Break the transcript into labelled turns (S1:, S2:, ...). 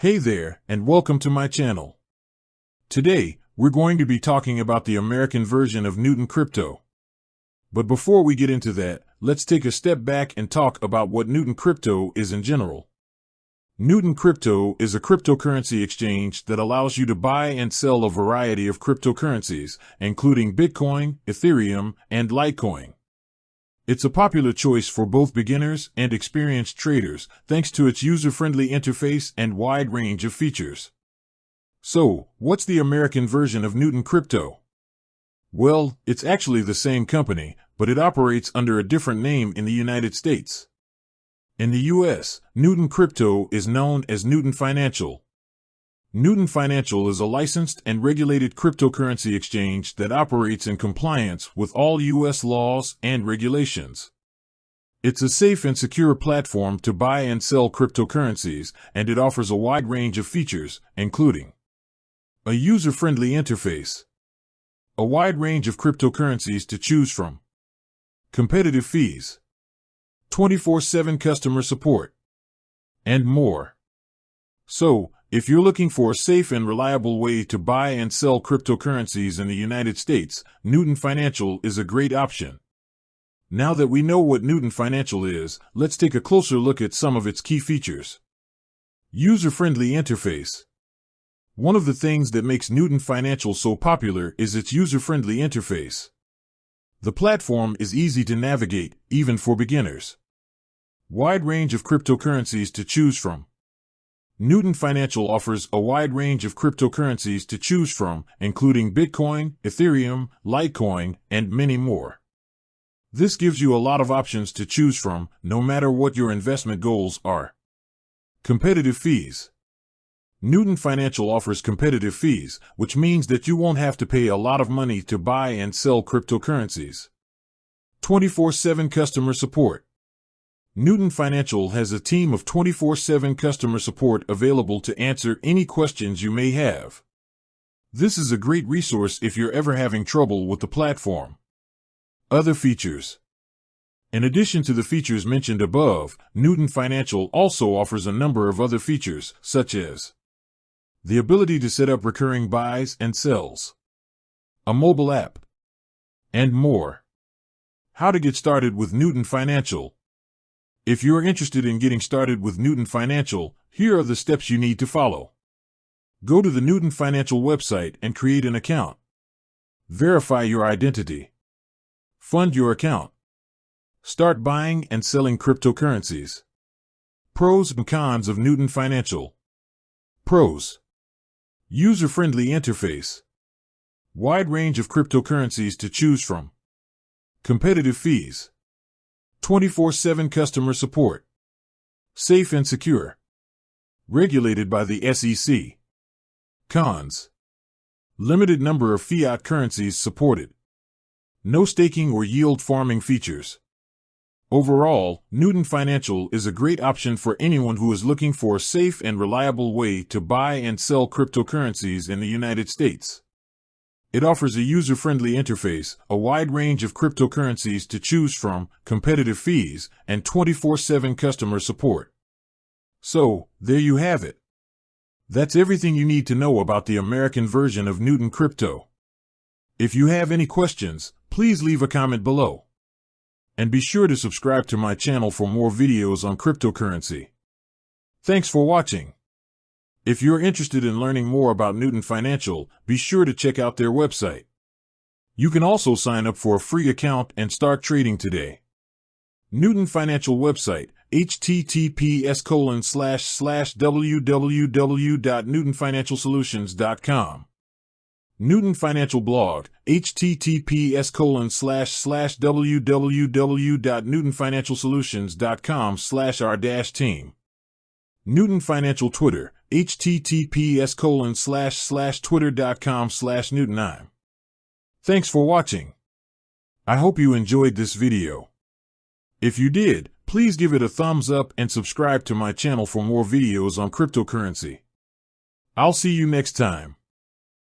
S1: Hey there, and welcome to my channel. Today, we're going to be talking about the American version of Newton Crypto. But before we get into that, let's take a step back and talk about what Newton Crypto is in general. Newton Crypto is a cryptocurrency exchange that allows you to buy and sell a variety of cryptocurrencies, including Bitcoin, Ethereum, and Litecoin. It's a popular choice for both beginners and experienced traders, thanks to its user-friendly interface and wide range of features. So, what's the American version of Newton Crypto? Well, it's actually the same company, but it operates under a different name in the United States. In the US, Newton Crypto is known as Newton Financial. Newton Financial is a licensed and regulated cryptocurrency exchange that operates in compliance with all U.S. laws and regulations. It's a safe and secure platform to buy and sell cryptocurrencies, and it offers a wide range of features, including a user-friendly interface, a wide range of cryptocurrencies to choose from, competitive fees, 24/7 customer support, and more. So, if you're looking for a safe and reliable way to buy and sell cryptocurrencies in the United States, Newton Financial is a great option. Now that we know what Newton Financial is, let's take a closer look at some of its key features. User-friendly interface. One of the things that makes Newton Financial so popular is its user-friendly interface. The platform is easy to navigate, even for beginners. Wide range of cryptocurrencies to choose from. Newton Financial offers a wide range of cryptocurrencies to choose from, including Bitcoin, Ethereum, Litecoin, and many more. This gives you a lot of options to choose from, no matter what your investment goals are. Competitive fees. Newton Financial offers competitive fees, which means that you won't have to pay a lot of money to buy and sell cryptocurrencies. 24/7 customer support. Newton Financial has a team of 24/7 customer support available to answer any questions you may have. This is a great resource if you're ever having trouble with the platform. Other features. In addition to the features mentioned above, Newton Financial also offers a number of other features, such as the ability to set up recurring buys and sells, a mobile app, and more. How to get started with Newton Financial. If you're interested in getting started with Newton Financial, here are the steps you need to follow. Go to the Newton Financial website and create an account. Verify your identity. Fund your account. Start buying and selling cryptocurrencies. Pros and cons of Newton Financial. Pros. User-friendly interface. Wide range of cryptocurrencies to choose from. Competitive fees. 24/7 customer support. Safe and secure. Regulated by the SEC. Cons. Limited number of fiat currencies supported. No staking or yield farming features. Overall, Newton Financial is a great option for anyone who is looking for a safe and reliable way to buy and sell cryptocurrencies in the United States. It offers a user-friendly interface, a wide range of cryptocurrencies to choose from, competitive fees, and 24/7 customer support. So, there you have it. That's everything you need to know about the American version of Newton Crypto. If you have any questions, please leave a comment below. And be sure to subscribe to my channel for more videos on cryptocurrency. Thanks for watching. If you're interested in learning more about Newton Financial, be sure to check out their website. You can also sign up for a free account and start trading today. Newton Financial website, https://www.newtonfinancialsolutions.com. Newton Financial blog, https://www.newtonfinancialsolutions.com/r-team. Newton Financial Twitter, https://twitter.com/newtonim. Thanks for watching. I hope you enjoyed this video. If you did, please give it a thumbs up and subscribe to my channel for more videos on cryptocurrency. I'll see you next time.